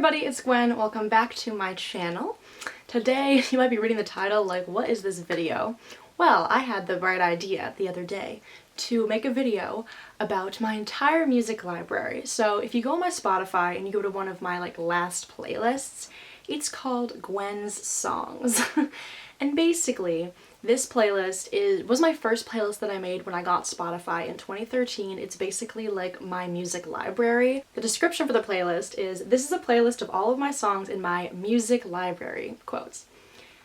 everybody, it's Gwen. Welcome back to my channel. Today, you might be reading the title like, what is this video? Well, I had the bright idea the other day to make a video about my entire music library. So if you go on my Spotify and you go to one of my last playlists, it's called Gwen's Songs. And basically, this playlist was my first playlist that I made when I got Spotify in 2013. It's basically like my music library. The description for the playlist is, this is a playlist of all of my songs in my music library, quotes.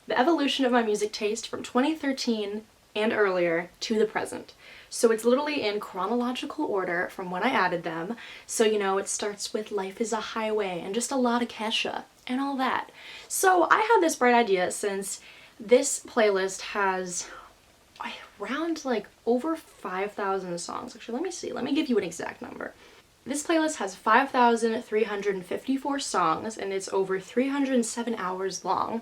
The evolution of my music taste from 2013 and earlier to the present. So it's literally in chronological order from when I added them. So, you know, it starts with Life is a Highway and just a lot of Kesha and all that. So I had this bright idea since this playlist has around over 5,000 songs. Actually, let me see. Let me give you an exact number. This playlist has 5,354 songs and it's over 307 hours long.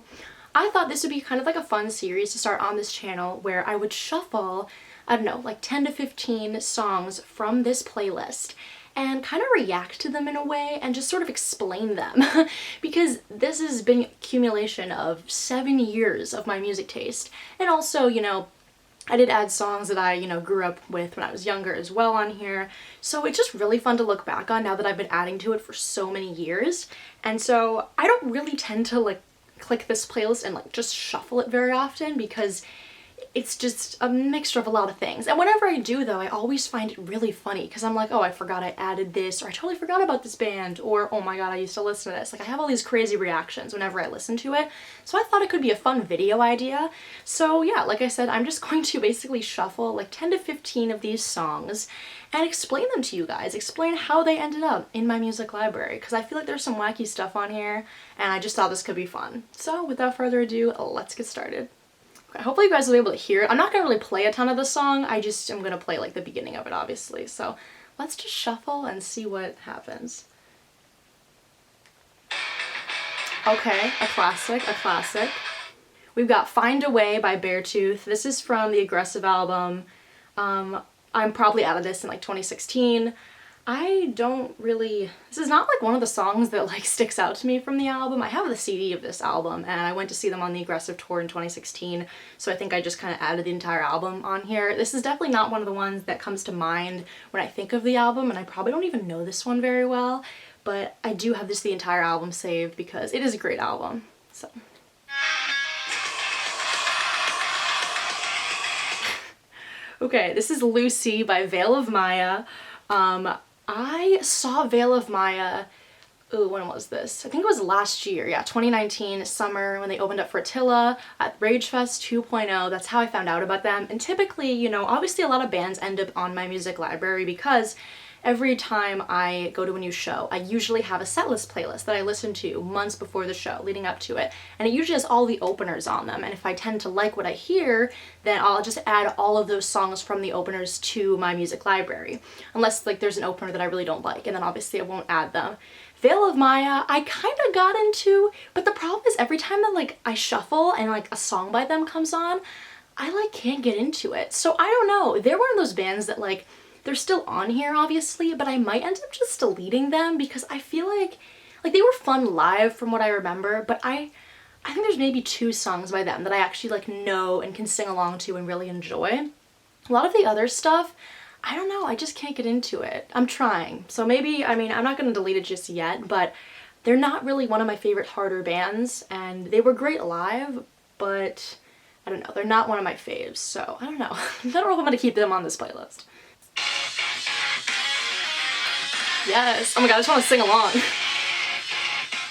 I thought this would be kind of like a fun series to start on this channel where I would shuffle, I don't know, 10 to 15 songs from this playlist and kind of react to them in a way and just sort of explain them because this has been accumulation of 7 years of my music taste. And also, you know, I did add songs that I, grew up with when I was younger as well on here. So it's just really fun to look back on now that I've been adding to it for so many years. And so I don't really tend to click this playlist and just shuffle it very often because it's just a mixture of a lot of things. And whenever I do though, I always find it really funny because I'm like, oh, I forgot I added this, or I totally forgot about this band, or oh my god, I used to listen to this. I have all these crazy reactions whenever I listen to it. So I thought it could be a fun video idea. So yeah, like I said, I'm just going to basically shuffle 10 to 15 of these songs and explain them to you guys, explain how they ended up in my music library, because I feel like there's some wacky stuff on here and I just thought this could be fun. So without further ado, let's get started. Hopefully you guys will be able to hear it. I'm not going to really play a ton of the song, I just am going to play the beginning of it obviously. So let's just shuffle and see what happens. Okay, a classic, a classic. We've got Find a Way by Beartooth. This is from the Aggressive album. I'm probably out of this in 2016. I don't really, this is not one of the songs that sticks out to me from the album. I have the CD of this album and I went to see them on the Aggressive tour in 2016, so I think I just kind of added the entire album on here. This is definitely not one of the ones that comes to mind when I think of the album, and I probably don't even know this one very well, but I do have the entire album saved because it is a great album. So okay, this is Lucy by Veil of Maya. I saw Veil of Maya, when was this? I think it was last year, yeah, 2019 summer when they opened up for Attila at Ragefest 2.0. That's how I found out about them. And typically, obviously a lot of bands end up on my music library because every time I go to a new show, I usually have a setlist playlist that I listen to months before the show, leading up to it. And it usually has all the openers on them. And if I tend to like what I hear, then I'll just add all of those songs from the openers to my music library. Unless there's an opener that I really don't like, and then obviously I won't add them. Veil of Maya, I kind of got into, but the problem is every time that I shuffle and a song by them comes on, I can't get into it. So I don't know, they're one of those bands that they're still on here obviously, but I might end up just deleting them because I feel like they were fun live from what I remember, but I think there's maybe 2 songs by them that I actually know and can sing along to and really enjoy. A lot of the other stuff, I don't know, I just can't get into it. I'm trying. So maybe, I'm not going to delete it just yet, but they're not really one of my favorite harder bands, and they were great live, but I don't know, they're not one of my faves, so I don't know. I don't know if I'm going to keep them on this playlist. Yes! Oh my god, I just want to sing along.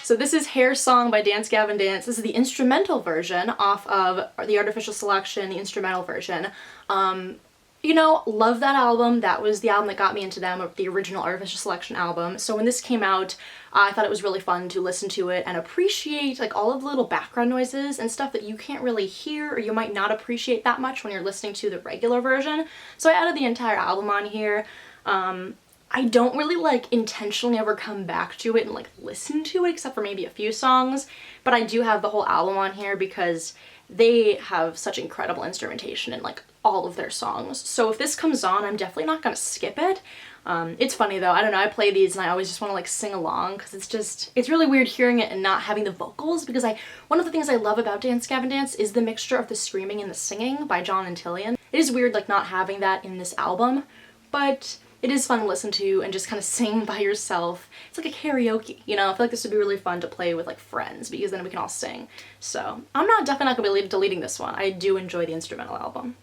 So this is Hair Song by Dance Gavin Dance. This is the instrumental version off of the Artificial Selection, the instrumental version. Love that album. That was the album that got me into them, the original Artificial Selection album. So when this came out, I thought it was really fun to listen to it and appreciate all of the little background noises and stuff that you can't really hear or you might not appreciate that much when you're listening to the regular version. So I added the entire album on here. I don't really like intentionally ever come back to it and like listen to it except for maybe a few songs, but I do have the whole album on here because they have such incredible instrumentation in like all of their songs. So if this comes on, I'm definitely not gonna skip it. It's funny though, I don't know, I play these and I always just want to like sing along because it's really weird hearing it and not having the vocals, because one of the things I love about Dance Gavin Dance is the mixture of the screaming and the singing by John and Tillian. It is weird like not having that in this album, but it is fun to listen to and just kind of sing by yourself. It's like a karaoke, you know? I feel like this would be really fun to play with like friends because then we can all sing. So I'm definitely not gonna be deleting this one. I do enjoy the instrumental album.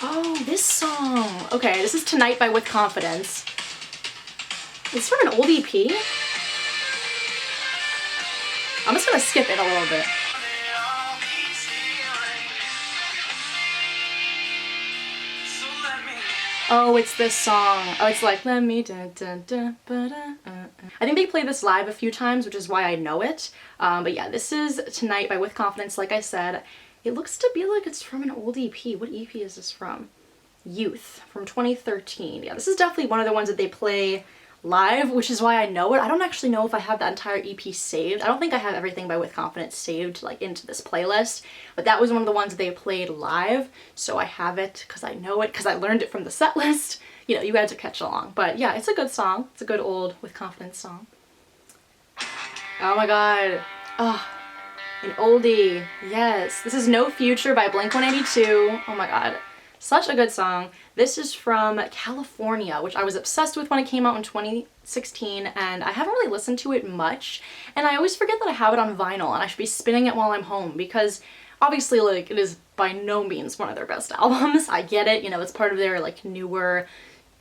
Oh, this song. Okay, this is Tonight by With Confidence. It's from an old EP. I'm just gonna skip it a little bit. Oh, it's this song. Oh, it's like, let me da, da, da, ba, da, I think they play this live a few times, which is why I know it. But yeah, this is Tonight by With Confidence, like I said. It looks to be like it's from an old EP. What EP is this from? Youth, from 2013. Yeah, this is definitely one of the ones that they play live, which is why I know it. I don't actually know if I have that entire EP saved. I don't think I have everything by With Confidence saved like into this playlist, but that was one of the ones that they played live, so I have it because I know it, because I learned it from the set list. You know, you guys are catching along. But yeah, it's a good song. It's a good old With Confidence song. Oh my god. Oh, an oldie. Yes. This is No Future by Blink-182. Oh my god. Such a good song. This is from California, which I was obsessed with when it came out in 2016, and I haven't really listened to it much, and I always forget that I have it on vinyl and I should be spinning it while I'm home, because obviously like it is by no means one of their best albums. I get it, you know, it's part of their like newer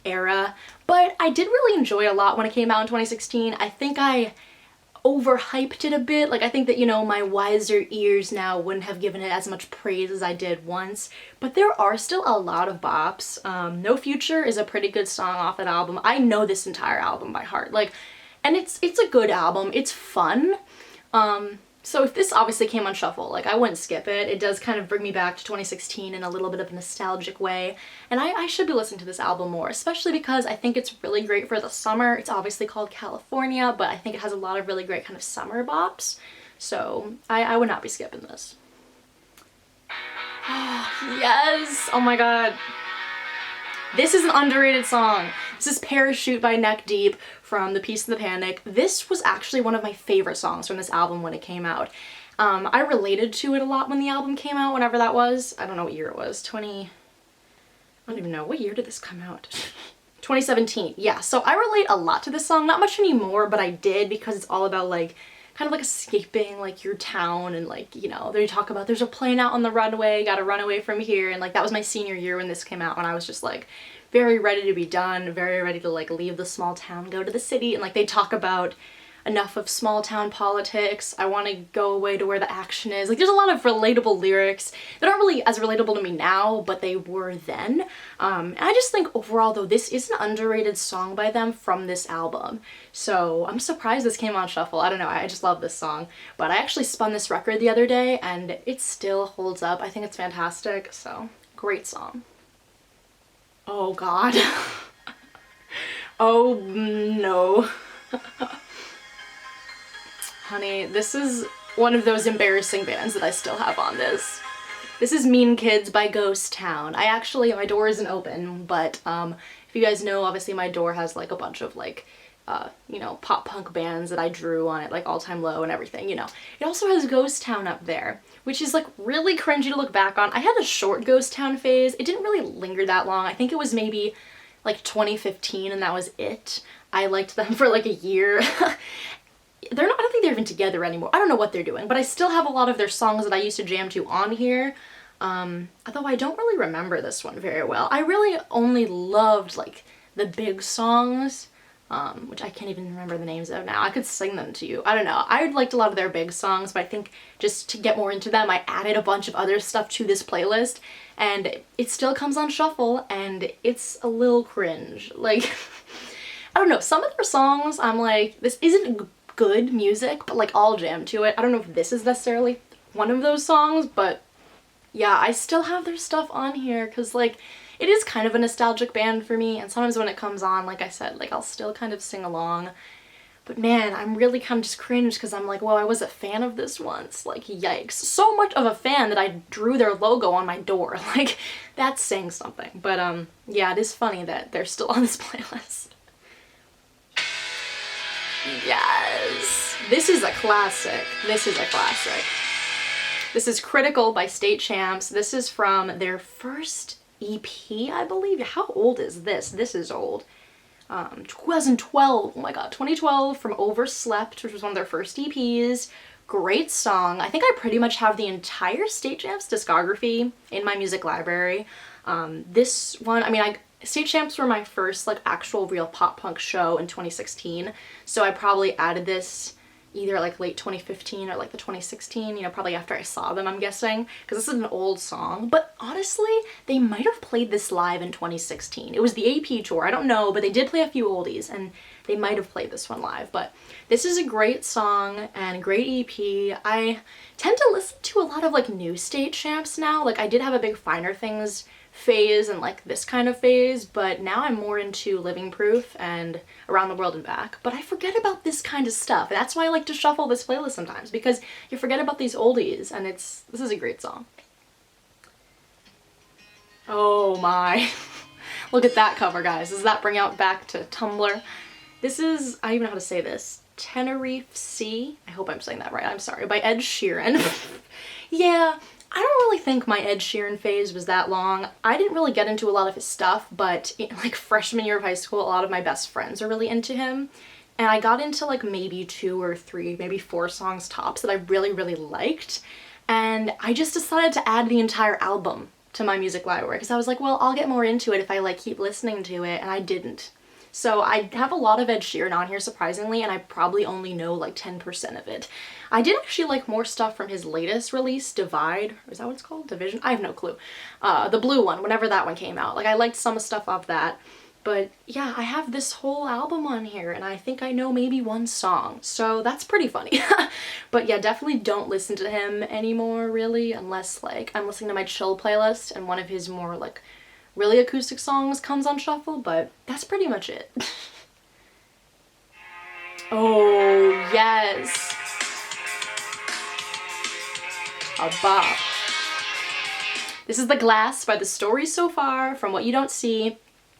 era, but I did really enjoy it a lot when it came out in 2016. I think I overhyped it a bit. Like I think that, you know, my wiser ears now wouldn't have given it as much praise as I did once, but there are still a lot of bops. No Future is a pretty good song off that album. I know this entire album by heart, like, and it's a good album. It's fun. So if this obviously came on shuffle, like I wouldn't skip it. It does kind of bring me back to 2016 in a little bit of a nostalgic way, and I should be listening to this album more, especially because I think it's really great for the summer. It's obviously called California, but I think it has a lot of really great kind of summer bops, so I would not be skipping this. Oh, yes! Oh my god. This is an underrated song. This is Parachute by Neck Deep from The Peace and the Panic. This was actually one of my favorite songs from this album when it came out. I related to it a lot when the album came out, whenever that was. I don't know what year it was. I don't even know. What year did this come out? 2017. Yeah, so I relate a lot to this song. Not much anymore, but I did, because it's all about like kind of like escaping like your town, and like, you know, they talk about there's a plane out on the runway, gotta run away from here, and like that was my senior year when this came out, and I was just like very ready to be done, very ready to like leave the small town, go to the city, and like they talk about enough of small town politics, I want to go away to where the action is. Like there's a lot of relatable lyrics that aren't really as relatable to me now, but they were then. And I just think overall though, this is an underrated song by them from this album. So I'm surprised this came on shuffle. I don't know, I just love this song. But I actually spun this record the other day and it still holds up. I think it's fantastic, so great song. Oh god. Oh no. Honey, this is one of those embarrassing bands that I still have on this. This is Mean Kids by Ghost Town. my door isn't open, but if you guys know, obviously my door has like a bunch of like, you know, pop punk bands that I drew on it, like All Time Low and everything, you know. It also has Ghost Town up there, which is like really cringy to look back on. I had a short Ghost Town phase. It didn't really linger that long. I think it was maybe like 2015 and that was it. I liked them for like a year. I don't think they're even together anymore. I don't know what they're doing, but I still have a lot of their songs that I used to jam to on here. Although I don't really remember this one very well. I really only loved like the big songs, which I can't even remember the names of now. I could sing them to you. I don't know. I liked a lot of their big songs, but I think just to get more into them, I added a bunch of other stuff to this playlist, and it still comes on shuffle, and it's a little cringe. Like, I don't know, some of their songs, I'm like, this isn't good music, but like I'll jam to it. I don't know if this is necessarily one of those songs, but yeah, I still have their stuff on here because like it is kind of a nostalgic band for me, and sometimes when it comes on, like I said, like I'll still kind of sing along. But man, I'm really kind of just cringe because I'm like, well, I was a fan of this once. Like, yikes. So much of a fan that I drew their logo on my door. Like, that's saying something. But yeah, it is funny that they're still on this playlist. Yes! This is a classic. This is a classic. This is Critical by State Champs. This is from their first EP, I believe. How old is this? This is old. 2012, oh my god, 2012, from Overslept, which was one of their first EPs. Great song. I think I pretty much have the entire State Champs discography in my music library. This one, I mean, State Champs were my first like actual real pop punk show in 2016, so I probably added this either like late 2015 or like the 2016, you know, probably after I saw them, I'm guessing, because this is an old song. But honestly, they might have played this live in 2016. It was the AP tour, I don't know, but they did play a few oldies, and they might have played this one live. But this is a great song and great EP. I tend to listen to a lot of like new State Champs now. Like I did have a big Finer Things phase and like this kind of phase, but now I'm more into Living Proof and Around the World and Back. But I forget about this kind of stuff. That's why I like to shuffle this playlist sometimes, because you forget about these oldies, and this is a great song. Oh my. Look at that cover, guys. Does that bring out back to Tumblr? This is, I don't even know how to say this, Tenerife Sea. I hope I'm saying that right. I'm sorry. By Ed Sheeran. Yeah. I don't really think my Ed Sheeran phase was that long. I didn't really get into a lot of his stuff, but in like freshman year of high school, a lot of my best friends are really into him. And I got into like maybe 2 or 3, maybe 4 songs tops that I really, really liked. And I just decided to add the entire album to my music library because I was like, well, I'll get more into it if I like keep listening to it, and I didn't. So I have a lot of Ed Sheeran on here, surprisingly, and I probably only know like 10% of it. I did actually like more stuff from his latest release, Divide. Is that what it's called? Division? I have no clue. The blue one, whenever that one came out. Like, I liked some stuff off that. But yeah, I have this whole album on here, and I think I know maybe 1 song. So that's pretty funny. But yeah, definitely don't listen to him anymore, really, unless like I'm listening to my chill playlist and one of his more like really acoustic songs comes on shuffle, but that's pretty much it. Oh, yes. A bop. This is The Glass by The Story So Far, From What You Don't See.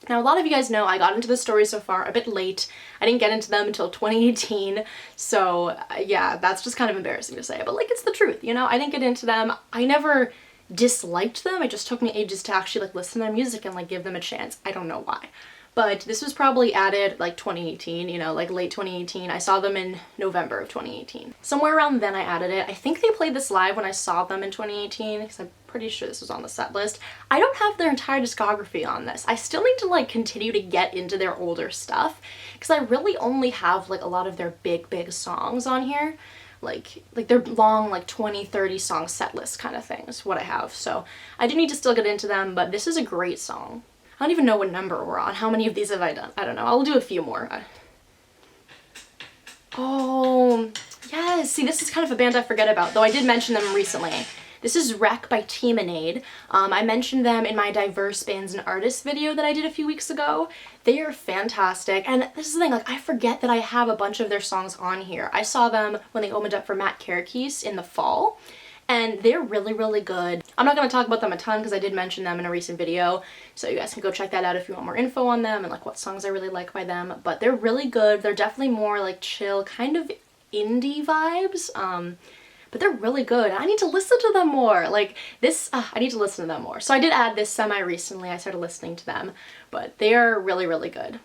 Now, a lot of you guys know I got into The Story So Far a bit late. I didn't get into them until 2018, so yeah, that's just kind of embarrassing to say, but like, it's the truth, you know? I didn't get into them. I never disliked them. It just took me ages to actually like listen to their music and like give them a chance. I don't know why. But this was probably added like 2018, you know, like late 2018. I saw them in November of 2018. Somewhere around then I added it. I think they played this live when I saw them in 2018 because I'm pretty sure this was on the set list. I don't have their entire discography on this. I still need to like continue to get into their older stuff because I really only have like a lot of their big songs on here. Like their long, like 20, 30 song set list kind of thing is what I have. So I do need to still get into them, but this is a great song. I don't even know what number we're on. How many of these have I done? I don't know. I'll do a few more. Oh, yes. See, this is kind of a band I forget about, though I did mention them recently. This is Wreck by Teamonade. I mentioned them in my Diverse Bands and Artists video that I did a few weeks ago. They are fantastic, and this is the thing, like, I forget that I have a bunch of their songs on here. I saw them when they opened up for Matt Karakis in the fall, and they're really, really good. I'm not going to talk about them a ton because I did mention them in a recent video, so you guys can go check that out if you want more info on them and like what songs I really like by them, but they're really good. They're definitely more like chill, kind of indie vibes, but they're really good. I need to listen to them more. Like this, I need to listen to them more. So I did add this semi-recently. I started listening to them, but they are really, really good.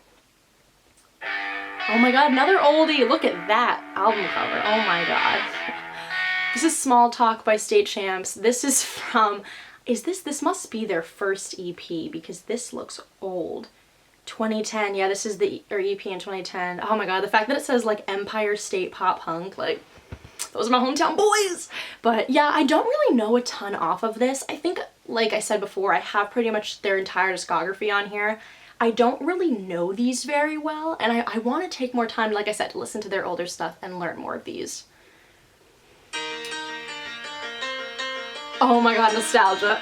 Oh my god, another oldie. Look at that album cover. Oh my god. This is Small Talk by State Champs. This is from, this must be their first EP because this looks old. 2010, yeah, this is the EP in 2010. Oh my god, the fact that it says like Empire State Pop Punk, like, those are my hometown boys! But yeah, I don't really know a ton off of this. I think, like I said before, I have pretty much their entire discography on here. I don't really know these very well, and I want to take more time, like I said, to listen to their older stuff and learn more of these. Oh my god, nostalgia.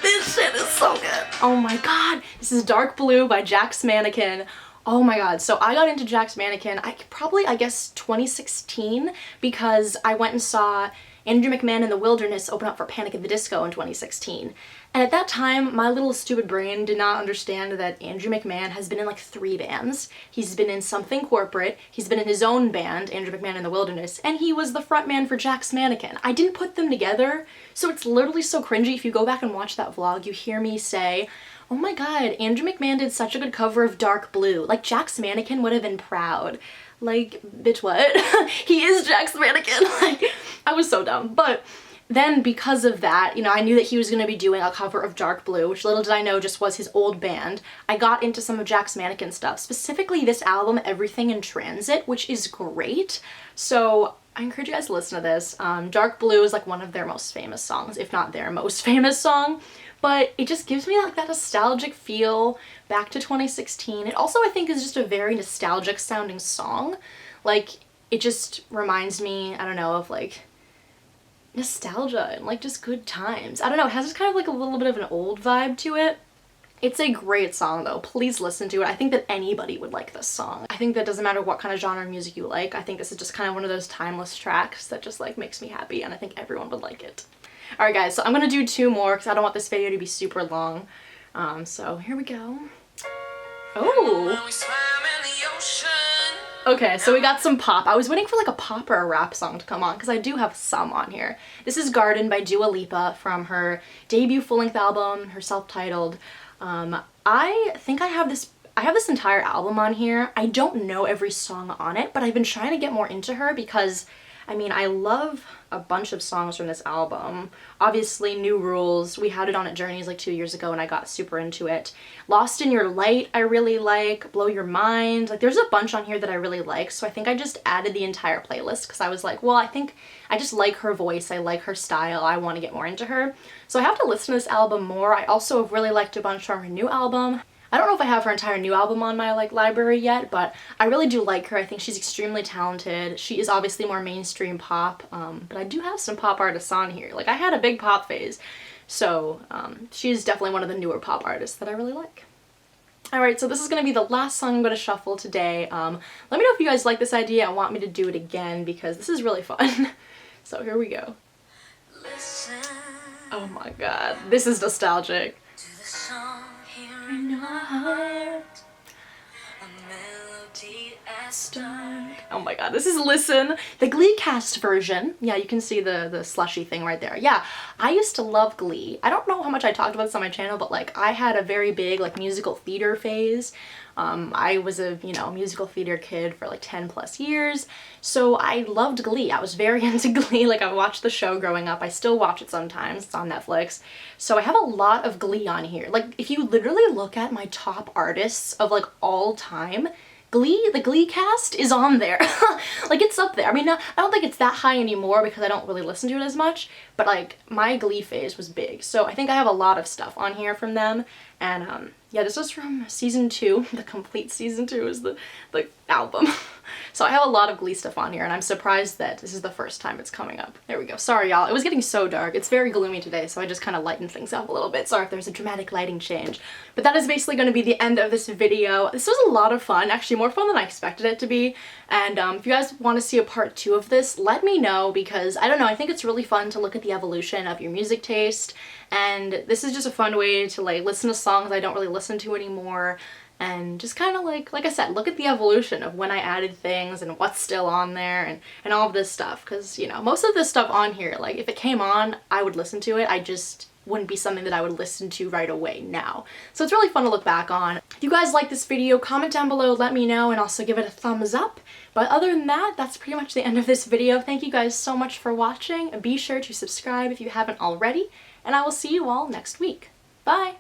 This shit is so good. Oh my god. This is Dark Blue by Jack's Mannequin. Oh my god. So I got into Jack's Mannequin, I guess 2016, because I went and saw Andrew McMahon in the Wilderness open up for Panic at the Disco in 2016. And at that time, my little stupid brain did not understand that Andrew McMahon has been in like 3 bands. He's been in Something Corporate, he's been in his own band, Andrew McMahon in the Wilderness, and he was the frontman for Jack's Mannequin. I didn't put them together, so it's literally so cringy. If you go back and watch that vlog, you hear me say, oh my god, Andrew McMahon did such a good cover of Dark Blue. Like, Jack's Mannequin would have been proud. Like, bitch, what? He is Jack's Mannequin. Like, I was so dumb. But then because of that, you know, I knew that he was going to be doing a cover of Dark Blue, which little did I know just was his old band. I got into some of Jack's Mannequin stuff, specifically this album, Everything in Transit, which is great. So I encourage you guys to listen to this. Dark Blue is like one of their most famous songs, if not their most famous song. But it just gives me like that nostalgic feel back to 2016. It also, I think, is just a very nostalgic sounding song. Like, it just reminds me, I don't know, of like nostalgia and like just good times. I don't know, it has just kind of like a little bit of an old vibe to it. It's a great song though, please listen to it. I think that anybody would like this song. I think that doesn't matter what kind of genre of music you like, I think this is just kind of one of those timeless tracks that just like makes me happy, and I think everyone would like it. Alright guys, so I'm gonna do 2 more because I don't want this video to be super long. So here we go. Oh! Okay, so we got some pop. I was waiting for like a pop or a rap song to come on because I do have some on here. This is Garden by Dua Lipa from her debut full-length album, her self-titled. I think I have this entire album on here. I don't know every song on it, but I've been trying to get more into her because, I mean, I love a bunch of songs from this album. Obviously, New Rules, we had it on at Journeys like 2 years ago and I got super into it. Lost in Your Light I really like, Blow Your Mind, like there's a bunch on here that I really like, so I think I just added the entire playlist because I was like, well, I think I just like her voice, I like her style, I want to get more into her. So I have to listen to this album more. I also have really liked a bunch from her new album. I don't know if I have her entire new album on my like library yet, but I really do like her. I think she's extremely talented. She is obviously more mainstream pop, but I do have some pop artists on here. Like, I had a big pop phase, so she's definitely one of the newer pop artists that I really like. Alright, so this is going to be the last song I'm going to shuffle today. Let me know if you guys like this idea and want me to do it again because this is really fun. So here we go. Listen. Oh my god, this is nostalgic. To the song in your heart, a melody at start. Oh my god, this is Listen, the Glee cast version. Yeah, you can see the slushy thing right there. Yeah, I used to love Glee. I don't know how much I talked about this on my channel, but like I had a very big like musical theater phase. I was a, you know, musical theater kid for like 10 plus years, so I loved Glee. I was very into Glee. Like, I watched the show growing up. I still watch it sometimes. It's on Netflix. So I have a lot of Glee on here. Like, if you literally look at my top artists of like all time, Glee, the Glee cast is on there. Like, it's up there. I mean, I don't think it's that high anymore because I don't really listen to it as much, but like my Glee phase was big. So I think I have a lot of stuff on here from them. And yeah, this was from season 2. The complete season 2 is the album. So I have a lot of Glee stuff on here, and I'm surprised that this is the first time it's coming up. There we go. Sorry, y'all. It was getting so dark. It's very gloomy today, so I just kind of lightened things up a little bit. Sorry if there's a dramatic lighting change. But that is basically going to be the end of this video. This was a lot of fun. Actually, more fun than I expected it to be. And if you guys want to see a part 2 of this, let me know because, I don't know, I think it's really fun to look at the evolution of your music taste. And this is just a fun way to like listen to songs I don't really listen to anymore. And just kind of like I said, look at the evolution of when I added things and what's still on there and all of this stuff. Because, you know, most of this stuff on here, like if it came on, I would listen to it. I just wouldn't be something that I would listen to right away now. So it's really fun to look back on. If you guys like this video, comment down below, let me know, and also give it a thumbs up. But other than that, that's pretty much the end of this video. Thank you guys so much for watching. Be sure to subscribe if you haven't already, and I will see you all next week. Bye!